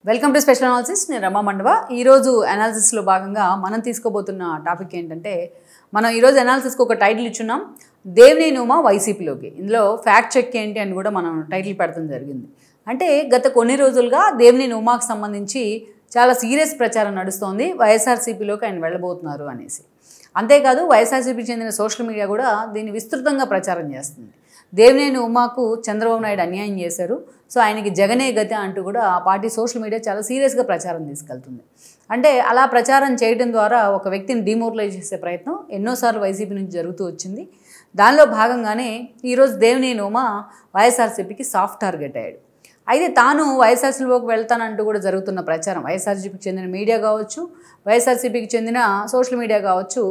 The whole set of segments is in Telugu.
Welcome to special analysis. నేను రమా మండవ. ఈరోజు అనాలిసిస్లో భాగంగా మనం తీసుకోబోతున్న టాపిక్ ఏంటంటే, మనం ఈరోజు అనాలిసిస్కి ఒక టైటిల్ ఇచ్చున్నాం, దేవినేని ఉమా వైసీపీలోకి. ఇందులో ఫ్యాక్ట్ చెక్ ఏంటి అని కూడా మనం టైటిల్ పెడతాం జరిగింది. అంటే గత కొన్ని రోజులుగా దేవినేని ఉమాకు సంబంధించి చాలా సీరియస్ ప్రచారం నడుస్తోంది, వైఎస్ఆర్సీపీలోకి ఆయన వెళ్ళబోతున్నారు అనేసి. అంతేకాదు వైఎస్ఆర్సీపీకి చెందిన సోషల్ మీడియా కూడా దీన్ని విస్తృతంగా ప్రచారం చేస్తుంది. దేవినేని ఉమాకు చంద్రబాబు నాయుడు అన్యాయం చేశారు, సో ఆయనకి జగనే గతి అంటూ కూడా ఆ పార్టీ సోషల్ మీడియా చాలా సీరియస్గా ప్రచారం తీసుకెళ్తుంది. అంటే అలా ప్రచారం చేయడం ద్వారా ఒక వ్యక్తిని డిమోరలైజ్ చేసే ప్రయత్నం ఎన్నోసార్లు వైసీపీ నుంచి జరుగుతూ వచ్చింది. దానిలో భాగంగానే ఈరోజు దేవినేని ఉమా వైఎస్ఆర్సీపీకి సాఫ్ట్ టార్గెట్ అయ్యాడు. అయితే తాను వైఎస్ఆర్సీపీలోకి వెళ్తానంటూ కూడా జరుగుతున్న ప్రచారం, వైఎస్ఆర్సీపీకి చెందిన మీడియా కావచ్చు, వైఎస్ఆర్సీపీకి చెందిన సోషల్ మీడియా కావచ్చు,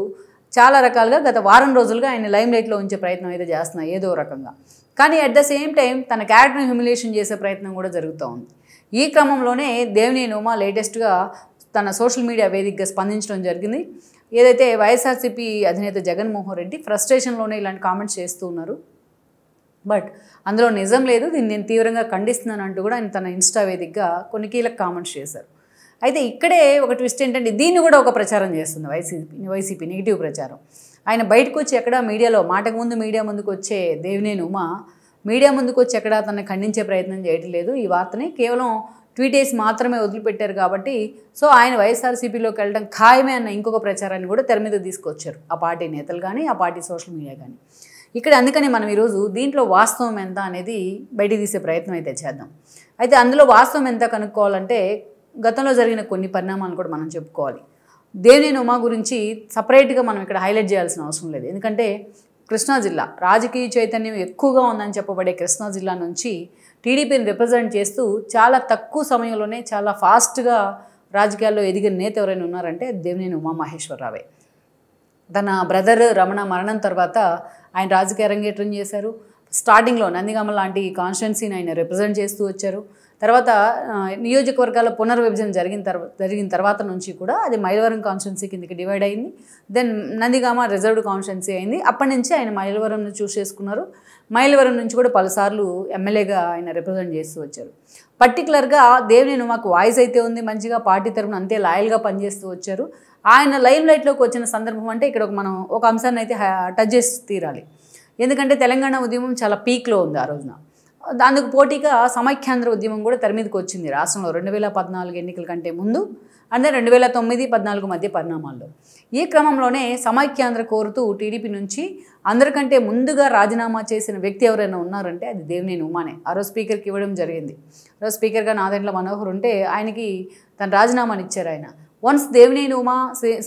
చాలా రకాలుగా గత వారం రోజులుగా ఆయన లైమ్ లైట్లో ఉంచే ప్రయత్నం అయితే చేస్తున్నాయి ఏదో రకంగా. కానీ అట్ ద సేమ్ టైం తన క్యారెక్టర్ని హ్యూమిలేషన్ చేసే ప్రయత్నం కూడా జరుగుతూ ఉంది. ఈ క్రమంలోనే దేవినేని ఉమా లేటెస్ట్గా తన సోషల్ మీడియా వేదికగా స్పందించడం జరిగింది. ఏదైతే వైఎస్ఆర్సీపీ అధినేత జగన్మోహన్ రెడ్డి ఫ్రస్ట్రేషన్లోనే ఇలాంటి కామెంట్స్ చేస్తూ ఉన్నారు, బట్ అందులో నిజం లేదు, దీన్ని నేను తీవ్రంగా ఖండిస్తున్నాను అంటూ కూడా ఆయన తన ఇన్స్టా వేదికగా కొన్ని కీలక కామెంట్స్ చేశారు. అయితే ఇక్కడే ఒక ట్విస్ట్ ఏంటంటే, దీన్ని కూడా ఒక ప్రచారం చేస్తుంది వైసీపీ నెగిటివ్ ప్రచారం. ఆయన బయటకు వచ్చి ఎక్కడ మీడియాలో మాటకు ముందు మీడియా ముందుకు వచ్చే దేవినేని ఉమా మీడియా ముందుకు వచ్చి ఎక్కడ తనని ఖండించే ప్రయత్నం చేయటం లేదు. ఈ వార్తని కేవలం ట్వీట్ చేసి మాత్రమే వదిలిపెట్టారు కాబట్టి, సో ఆయన వైఎస్ఆర్సీపీలోకి వెళ్ళడం ఖాయమే అన్న ఇంకొక ప్రచారాన్ని కూడా తెర మీద తీసుకొచ్చారు ఆ పార్టీ నేతలు కానీ, ఆ పార్టీ సోషల్ మీడియా కానీ. ఇక్కడ అందుకని మనం ఈరోజు దీంట్లో వాస్తవం ఎంత అనేది బయటికి తీసే ప్రయత్నం అయితే చేద్దాం. అయితే అందులో వాస్తవం ఎంత కనుక్కోవాలంటే, గతంలో జరిగిన కొన్ని పరిణామాలు కూడా మనం చెప్పుకోవాలి. దేవినేని ఉమా గురించి సపరేట్గా మనం ఇక్కడ హైలైట్ చేయాల్సిన అవసరం లేదు. ఎందుకంటే కృష్ణా జిల్లా రాజకీయ చైతన్యం ఎక్కువగా ఉందని చెప్పబడే కృష్ణా జిల్లా నుంచి టీడీపీని రిప్రజెంట్ చేస్తూ చాలా తక్కువ సమయంలోనే చాలా ఫాస్ట్గా రాజకీయాల్లో ఎదిగిన నేత ఎవరైనా ఉన్నారంటే దేవినేని ఉమామహేశ్వరరావే. తన బ్రదర్ రమణ మరణం తర్వాత ఆయన రాజకీయ అరంగేట్రం చేశారు. స్టార్టింగ్లో నందిగామ లాంటి కాన్స్టిట్యున్సీని ఆయన రిప్రజెంట్ చేస్తూ వచ్చారు. తర్వాత నియోజకవర్గాల పునర్విభజన జరిగిన తర్వాత నుంచి కూడా అది మైలవరం కాన్స్టిట్యున్సీ కిందకి డివైడ్ అయింది. దెన్ నందిగామ రిజర్వ్డ్ కాన్స్టిట్యున్సీ అయింది. అప్పటి నుంచి ఆయన మైలవరంను చూస్ చేసుకున్నారు. మైలవరం నుంచి కూడా పలుసార్లు ఎమ్మెల్యేగా ఆయన రిప్రజెంట్ చేస్తూ వచ్చారు. పర్టికులర్గా దేవినేని ఉమాకు వాయిస్ అయితే ఉంది, మంచిగా పార్టీ తరఫున అంతే లాయల్గా పనిచేస్తూ వచ్చారు. ఆయన లైమ్ లైట్లోకి వచ్చిన సందర్భం అంటే ఇక్కడ మనం ఒక అంశాన్ని అయితే టచ్ చేసి తీరాలి. ఎందుకంటే తెలంగాణ ఉద్యమం చాలా పీక్లో ఉంది ఆ రోజున. అందుకు పోటీగా సమైక్యాంధ్ర ఉద్యమం కూడా తెర మీదకి వచ్చింది రాష్ట్రంలో 2014 ఎన్నికల కంటే ముందు, అంటే 2009-14 మధ్య పరిణామాల్లో. ఈ క్రమంలోనే సమైక్యాంధ్ర కోరుతూ టీడీపీ నుంచి అందరికంటే ముందుగా రాజీనామా చేసిన వ్యక్తి ఎవరైనా ఉన్నారంటే అది దేవినేని ఉమానే. ఆ రోజు స్పీకర్కి ఇవ్వడం జరిగింది. ఆ రోజు స్పీకర్గా నాదెండ్ల మనోహర్ ఉంటే ఆయనకి తన రాజీనామాని ఇచ్చారు ఆయన. వన్స్ దేవినేని ఉమా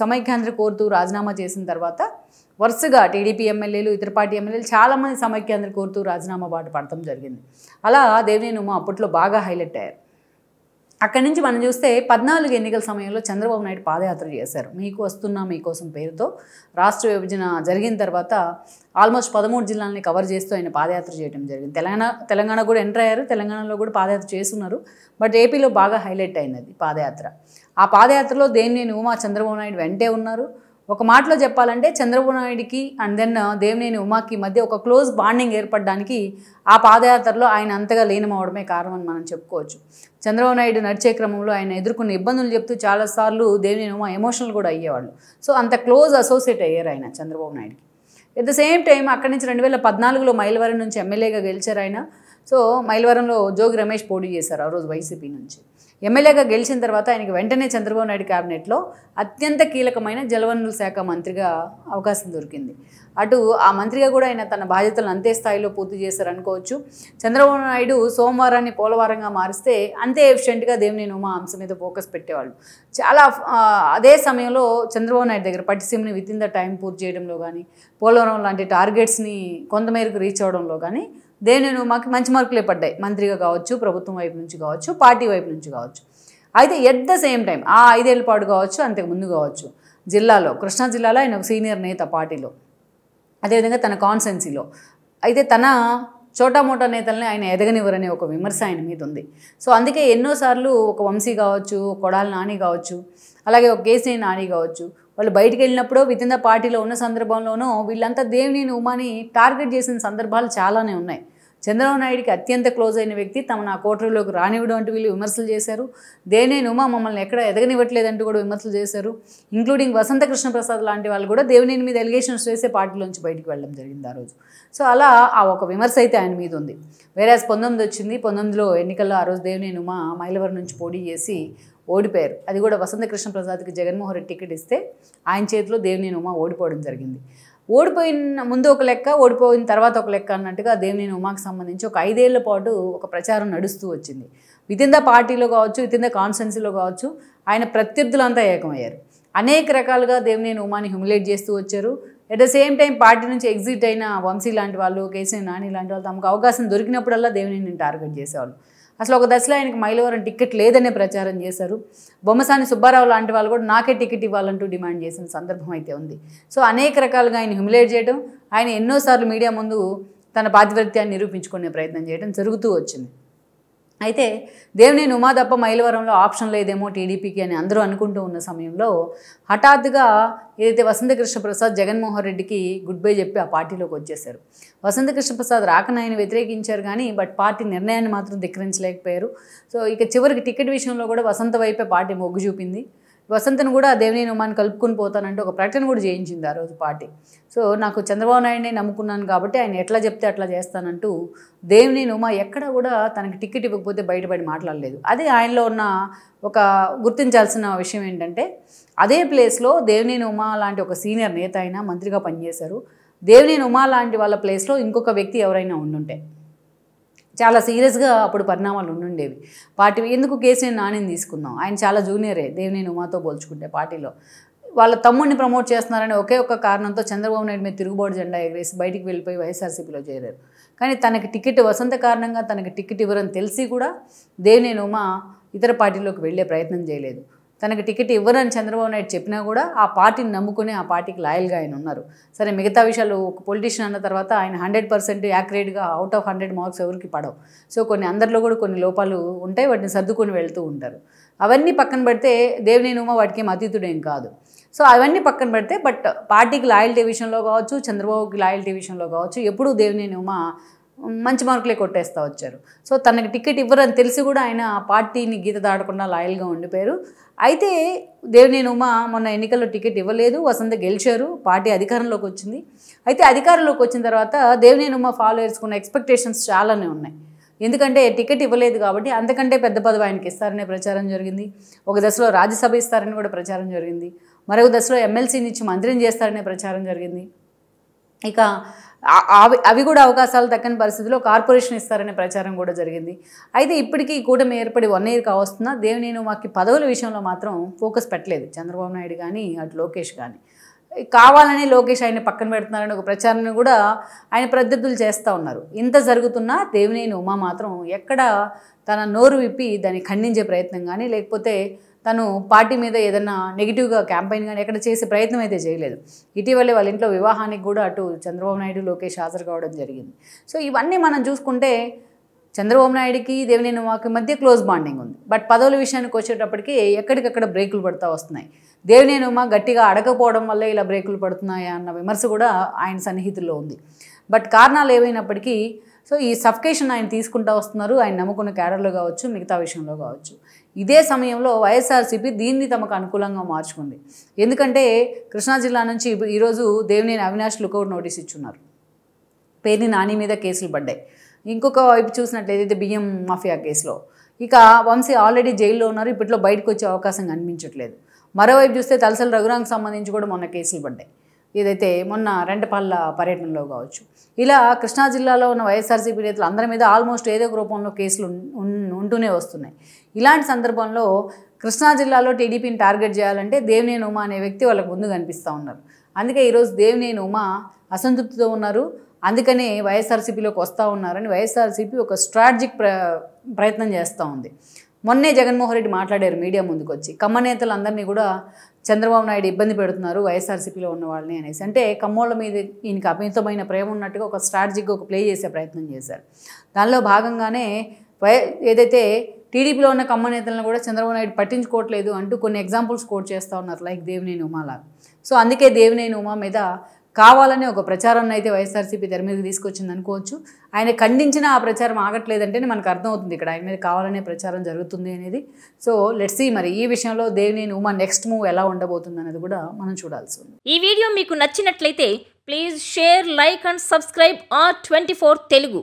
సమైక్యాంధ్ర కోరుతూ రాజీనామా చేసిన తర్వాత వరుసగా టీడీపీ ఎమ్మెల్యేలు, ఇతర పార్టీ ఎమ్మెల్యేలు చాలామంది సమైక్యాంధ్ర కోరుతూ రాజీనామా బాట పడటం జరిగింది. అలా దేవినేని ఉమా అప్పట్లో బాగా హైలైట్ అయ్యారు. అక్కడి నుంచి మనం చూస్తే 14 ఎన్నికల సమయంలో చంద్రబాబు నాయుడు పాదయాత్ర చేశారు. మీకు వస్తున్నా మీకోసం పేరుతో. రాష్ట్ర విభజన జరిగిన తర్వాత ఆల్మోస్ట్ 13 జిల్లాలని కవర్ చేస్తూ ఆయన పాదయాత్ర చేయడం జరిగింది. తెలంగాణ కూడా ఎంటర్ అయ్యారు, తెలంగాణలో కూడా పాదయాత్ర చేస్తున్నారు. బట్ ఏపీలో బాగా హైలైట్ అయింది అది పాదయాత్ర. ఆ పాదయాత్రలో దేవినేని ఉమా చంద్రబాబు నాయుడు వెంటే ఉన్నారు. ఒక మాటలో చెప్పాలంటే చంద్రబాబు నాయుడికి అండ్ దెన్ దేవినేని ఉమాకి మధ్య ఒక క్లోజ్ బాండింగ్ ఏర్పడడానికి ఆ పాదయాత్రలో ఆయన అంతగా లీనమవడమే కారణమని మనం చెప్పుకోవచ్చు. చంద్రబాబు నాయుడు నడిచే క్రమంలో ఆయన ఎదుర్కొన్న ఇబ్బందులు చెప్తూ చాలాసార్లు దేవినేని ఉమా ఎమోషనల్ కూడా అయ్యేవాళ్ళు. సో అంత క్లోజ్ అసోసియేట్ అయ్యారు ఆయన చంద్రబాబు నాయుడికి. ఎట్ ద సేమ్ టైం అక్కడి నుంచి 2014లో మైలవరం నుంచి ఎమ్మెల్యేగా గెలిచారు ఆయన. సో మైలవరంలో జోగి రమేష్ పోటీ చేశారు ఆ రోజు వైసీపీ నుంచి. ఎమ్మెల్యేగా గెలిచిన తర్వాత ఆయనకి వెంటనే చంద్రబాబు నాయుడు క్యాబినెట్లో అత్యంత కీలకమైన జలవనరుల శాఖ మంత్రిగా అవకాశం దొరికింది. అటు ఆ మంత్రిగా కూడా ఆయన తన బాధ్యతలను అంతే స్థాయిలో పూర్తి చేశారు అనుకోవచ్చు. చంద్రబాబు నాయుడు సోమవారాన్ని పోలవరంగా మారిస్తే అంతే ఎఫిషియెంట్గా దేవినేని ఉమా అంశం మీద ఫోకస్ పెట్టేవాళ్ళు. చాలా అదే సమయంలో చంద్రబాబు నాయుడు దగ్గర పట్టిసీమని విత్ ఇన్ ద టైం పూర్తి చేయడంలో కానీ, పోలవరం లాంటి టార్గెట్స్ని కొంతమేరకు రీచ్ అవడంలో కానీ దేవినేని ఉమాకి మంచి మార్కులే పడ్డాయి. మంత్రిగా కావచ్చు, ప్రభుత్వం వైపు నుంచి కావచ్చు, పార్టీ వైపు నుంచి కావచ్చు. అయితే ఎట్ ద సేమ్ టైం ఆ 5 ఏళ్ల పాటు కావచ్చు, అంతకు ముందు కావచ్చు, జిల్లాలో కృష్ణా జిల్లాలో ఆయన ఒక సీనియర్ నేత పార్టీలో, అదేవిధంగా తన కాన్స్టెన్సీలో. అయితే తన చోటామోటా నేతల్ని ఆయన ఎదగనివ్వరనే ఒక విమర్శ ఆయన మీద ఉంది. సో అందుకే ఎన్నోసార్లు ఒక వంశీ కావచ్చు, కొడాలి నాని కావచ్చు, అలాగే ఒక కేసీఆర్ నాని కావచ్చు, వాళ్ళు బయటికి వెళ్ళినప్పుడు విత్ ఇన్ ద పార్టీలో ఉన్న సందర్భంలోనూ వీళ్ళంతా దేవినేని ఉమాని టార్గెట్ చేసిన సందర్భాలు చాలానే ఉన్నాయి. చంద్రబాబు నాయుడికి అత్యంత క్లోజ్ అయిన వ్యక్తి తమ కోటరీలోకి రానివ్వడం అంటూ వీళ్ళు విమర్శలు చేశారు. దేవినేని ఉమా మమ్మల్ని ఎక్కడ ఎదగనివ్వట్లేదంటూ కూడా విమర్శలు చేశారు. ఇంక్లూడింగ్ వసంత కృష్ణప్రసాద్ లాంటి వాళ్ళు కూడా దేవినేని మీద ఎలిగేషన్స్ చేసే పార్టీలోంచి బయటికి వెళ్ళడం జరిగింది ఆ రోజు. సో అలా ఆ ఒక విమర్శ అయితే ఆయన మీద ఉంది. వేరేస్ 19 వచ్చింది. 19లో ఎన్నికల్లో ఆ రోజు దేవినేని ఉమా మైలవరం నుంచి పోటీ చేసి ఓడిపోయారు. అది కూడా వసంత కృష్ణప్రసాద్కి జగన్మోహన్ రెడ్డి టికెట్ ఇస్తే ఆయన చేతిలో దేవినేని ఉమా ఓడిపోవడం జరిగింది. ఓడిపోయిన ముందు ఒక లెక్క, ఓడిపోయిన తర్వాత ఒక లెక్క అన్నట్టుగా దేవినేని ఉమాకి సంబంధించి ఒక 5 ఏళ్ల పాటు ఒక ప్రచారం నడుస్తూ వచ్చింది. వితిన్ ద పార్టీలో కావచ్చు, వితిన్ ద కాన్స్టిట్యున్సీలో కావచ్చు, ఆయన ప్రత్యర్థులంతా ఏకమయ్యారు. అనేక రకాలుగా దేవినేని ఉమాని హ్యూమిలేట్ చేస్తూ వచ్చారు. At the same time party నుంచి ఎగ్జిట్ అయిన వంశీ లాంటి వాళ్ళు, కేసీ నాని లాంటి వాళ్ళు తమకు అవకాశం దొరికినప్పుడల్లా దేవినేని టార్గెట్ చేసేవాళ్ళు. అసలు ఒక దశలో ఆయనకి మైలవరం టికెట్ లేదనే ప్రచారం చేశారు. బొమ్మసాని సుబ్బారావు లాంటి వాళ్ళు కూడా నాకే టికెట్ ఇవ్వాలంటూ డిమాండ్ చేసిన సందర్భం అయితే ఉంది. సో అనేక రకాలుగా ఆయన హ్యూమిలేట్ చేయడం, ఆయన ఎన్నోసార్లు మీడియా ముందు తన పాతివ్రత్యాన్ని నిరూపించుకునే ప్రయత్నం చేయడం జరుగుతూ వచ్చింది. అయితే దేవినేని ఉమా తప్ప మైలవరంలో ఆప్షన్ లేదేమో టీడీపీకి అని అందరూ అనుకుంటూ ఉన్న సమయంలో హఠాత్తుగా ఏదైతే వసంత కృష్ణప్రసాద్ జగన్మోహన్ రెడ్డికి గుడ్ బై చెప్పి ఆ పార్టీలోకి వచ్చేశారు. వసంత కృష్ణప్రసాద్ రాకని ఆయన వ్యతిరేకించారు కానీ పార్టీ నిర్ణయాన్ని మాత్రం ధిక్కరించలేకపోయారు. సో ఇక చివరికి టికెట్ విషయంలో కూడా వసంత వైపే పార్టీ మొగ్గు చూపింది. వసంతను కూడా దేవినేని ఉమాని కలుపుకొని పోతానంటే ఒక ప్రకటన కూడా చేయించింది ఆ రోజు పార్టీ. సో నాకు చంద్రబాబు నాయుడిని నమ్ముకున్నాను కాబట్టి ఆయన ఎట్లా చెప్తే అట్లా చేస్తానంటూ దేవినేని ఉమా ఎక్కడ కూడా తనకి టికెట్ ఇవ్వకపోతే బయటపడి మాట్లాడలేదు. అది ఆయనలో ఉన్న ఒక గుర్తించాల్సిన విషయం ఏంటంటే అదే ప్లేస్లో దేవినేని ఉమా లాంటి ఒక సీనియర్ నేత అయినా మంత్రిగా పనిచేశారు. దేవినేని ఉమా లాంటి వాళ్ళ ప్లేస్లో ఇంకొక వ్యక్తి ఎవరైనా ఉండుంటే చాలా సీరియస్గా అప్పుడు పరిణామాలు ఉండుండేవి. పార్టీ ఎందుకు కేసీఆర్ నానిని తీసుకుందాం, ఆయన చాలా జూనియరే దేవినేని ఉమాతో పోల్చుకుంటే పార్టీలో. వాళ్ళ తమ్ముడిని ప్రమోట్ చేస్తున్నారని ఒకే ఒక్క కారణంతో చంద్రబాబు నాయుడు మీద తిరుగుబాటు జెండా ఎగరేసి బయటికి వెళ్ళిపోయి వైఎస్ఆర్సీపీలో చేరారు. కానీ తనకి టికెట్ వసంత కారణంగా తనకి టికెట్ ఇవ్వరని తెలిసి కూడా దేవినేని ఉమా ఇతర పార్టీలోకి వెళ్ళే ప్రయత్నం చేయలేదు. తనకి టికెట్ ఇవ్వరని చంద్రబాబు నాయుడు చెప్పినా కూడా ఆ పార్టీని నమ్ముకుని ఆ పార్టీకి లాయల్గా ఆయన ఉన్నారు. సరే మిగతా విషయాలు ఒక పొలిటీషియన్ అన్న తర్వాత ఆయన 100% యాక్యురేట్గా అవుట్ ఆఫ్ 100 మార్క్స్ ఎవరికి పడవు. సో అందరిలో కూడా కొన్ని లోపాలు ఉంటాయి, వాటిని సర్దుకొని వెళ్తూ ఉంటారు. అవన్నీ పక్కన పెడితే దేవినేని ఉమా వాటికి ఏం అతీతుడేం కాదు. సో అవన్నీ పక్కన పెడితే పార్టీకి లాయల్టీ విషయంలో కావచ్చు, చంద్రబాబుకి లాయల్టీ విషయంలో కావచ్చు ఎప్పుడూ దేవినేని ఉమా మంచి మార్కులే కొట్టేస్తూ వచ్చారు. సో తనకి టికెట్ ఇవ్వరని తెలిసి కూడా ఆయన పార్టీని గీత దాటకుండా లాయల్గా ఉండిపోయారు. అయితే దేవినేని ఉమా మొన్న ఎన్నికల్లో టికెట్ ఇవ్వలేదు, వసంత గెలిచారు, పార్టీ అధికారంలోకి వచ్చింది. అయితే అధికారంలోకి వచ్చిన తర్వాత దేవినేని ఉమా ఫాలోయర్స్కి ఉన్న ఎక్స్పెక్టేషన్స్ చాలానే ఉన్నాయి. ఎందుకంటే టికెట్ ఇవ్వలేదు కాబట్టి అంతకంటే పెద్ద పదవి ఆయనకి ఇస్తారనే ప్రచారం జరిగింది. ఒక దశలో రాజ్యసభ ఇస్తారని కూడా ప్రచారం జరిగింది. మరొక దశలో ఎమ్మెల్సీని ఇచ్చి మంత్రిని చేస్తారనే ప్రచారం జరిగింది. ఇక అవి కూడా అవకాశాలు దక్కని పరిస్థితిలో కార్పొరేషన్ ఇస్తారనే ప్రచారం కూడా జరిగింది. అయితే ఇప్పటికీ కూటమి ఏర్పడి 1 year కావస్తున్నా దేవినేని ఉమాకి పదవుల విషయంలో మాత్రం ఫోకస్ పెట్టలేదు చంద్రబాబు నాయుడు కానీ అటు లోకేష్ కానీ. కావాలని లోకేష్ ఆయన పక్కన పెడుతున్నారని ఒక ప్రచారాన్ని కూడా ఆయన ప్రత్యర్థులు చేస్తూ ఉన్నారు. ఇంత జరుగుతున్నా దేవినేని ఉమా మాత్రం ఎక్కడ తన నోరు విప్పి దాన్ని ఖండించే ప్రయత్నం కానీ లేకపోతే తను పార్టీ మీద ఏదైనా నెగిటివ్గా క్యాంపెయిన్ కానీ ఎక్కడ చేసే ప్రయత్నం అయితే చేయలేదు. ఇటీవలే వాళ్ళ ఇంట్లో వివాహానికి కూడా అటు చంద్రబాబు నాయుడు లోకేష్ హాజరు కావడం జరిగింది. సో ఇవన్నీ మనం చూసుకుంటే చంద్రబాబు నాయుడికి దేవినేని ఉమాకి మధ్య క్లోజ్ బాండింగ్ ఉంది. పదవుల విషయానికి వచ్చేటప్పటికి ఎక్కడికక్కడ బ్రేకులు పడుతూ వస్తున్నాయి. దేవినేని ఉమా గట్టిగా అడగకపోవడం వల్ల ఇలా బ్రేకులు పడుతున్నాయా అన్న విమర్శ కూడా ఆయన సన్నిహితుల్లో ఉంది. కారణాలు ఏమైనప్పటికీ సో ఈ సఫికేషన్ ఆయన తీసుకుంటూ వస్తున్నారు, ఆయన నమ్ముకున్న క్యాడర్లో కావచ్చు, మిగతా విషయంలో కావచ్చు. ఇదే సమయంలో వైఎస్ఆర్సీపీ దీన్ని తమకు అనుకూలంగా మార్చుకుంది. ఎందుకంటే కృష్ణా జిల్లా నుంచి ఈరోజు దేవినేని అవినాష్ లుకౌట్ నోటీస్ ఇచ్చున్నారు. పేర్ని నాని మీద కేసులు పడ్డాయి. ఇంకొక వైపు చూసినట్లయితే బియ్యం మాఫియా కేసులో ఇక వంశీ ఆల్రెడీ జైల్లో ఉన్నారు, ఇప్పట్లో బయటకు వచ్చే అవకాశం కనిపించట్లేదు. మరోవైపు చూస్తే తలసల రఘురాంకి సంబంధించి కూడా మొన్న కేసులు పడ్డాయి, ఏదైతే మొన్న రెంటపాళ్ళ పర్యటనలో కావచ్చు. ఇలా కృష్ణా జిల్లాలో ఉన్న వైఎస్ఆర్సీపీ నేతలు అందరి మీద ఆల్మోస్ట్ ఏదో ఒక రూపంలో కేసులు ఉంటూనే వస్తున్నాయి. ఇలాంటి సందర్భంలో కృష్ణా జిల్లాలో టీడీపీని టార్గెట్ చేయాలంటే దేవినేని ఉమా అనే వ్యక్తి వాళ్ళకు ముందు కనిపిస్తూ ఉన్నారు. అందుకే ఈరోజు దేవినేని ఉమా అసంతృప్తితో ఉన్నారు. అందుకనే వైఎస్ఆర్సీపీలోకి వస్తూ ఉన్నారని వైఎస్ఆర్సీపీ ఒక స్ట్రాటజిక్ ప్రయత్నం చేస్తూ ఉంది. మొన్నే జగన్మోహన్ రెడ్డి మాట్లాడారు మీడియా ముందుకు వచ్చి, కమ్మ నేతలందరినీ కూడా చంద్రబాబు నాయుడు ఇబ్బంది పెడుతున్నారు వైఎస్ఆర్సీపీలో ఉన్న వాళ్ళని అనేసి. అంటే కమ్మోళ్ళ మీద ఈయనకి అమితమైన ప్రేమ ఉన్నట్టుగా ఒక స్ట్రాటజిక్గా ఒక ప్లే చేసే ప్రయత్నం చేశారు. దానిలో భాగంగానే ఏదైతే టీడీపీలో ఉన్న కమ్మ నేతలను కూడా చంద్రబాబు నాయుడు పట్టించుకోవట్లేదు అంటూ కొన్ని ఎగ్జాంపుల్స్ కోట్ చేస్తూ ఉన్నారు, లైక్ దేవినేని ఉమాలా. సో అందుకే దేవినేని ఉమా మీద కావాలని ఒక ప్రచారాన్ని అయితే వైఎస్ఆర్సీపీ తెర మీదకి తీసుకొచ్చింది అనుకోవచ్చు. ఆయన ఖండించిన ఆ ప్రచారం ఆగట్లేదంటేనే మనకు అర్థమవుతుంది ఇక్కడ ఆయన మీద కావాలనే ప్రచారం జరుగుతుంది అనేది. సో లెట్స్ సీ మరి ఈ విషయంలో దేవినేని ఉమా నెక్స్ట్ మూవ్ ఎలా ఉండబోతుంది అనేది కూడా మనం చూడాల్సి ఉంది. ఈ వీడియో మీకు నచ్చినట్లయితే please share, like and subscribe R24 Telugu.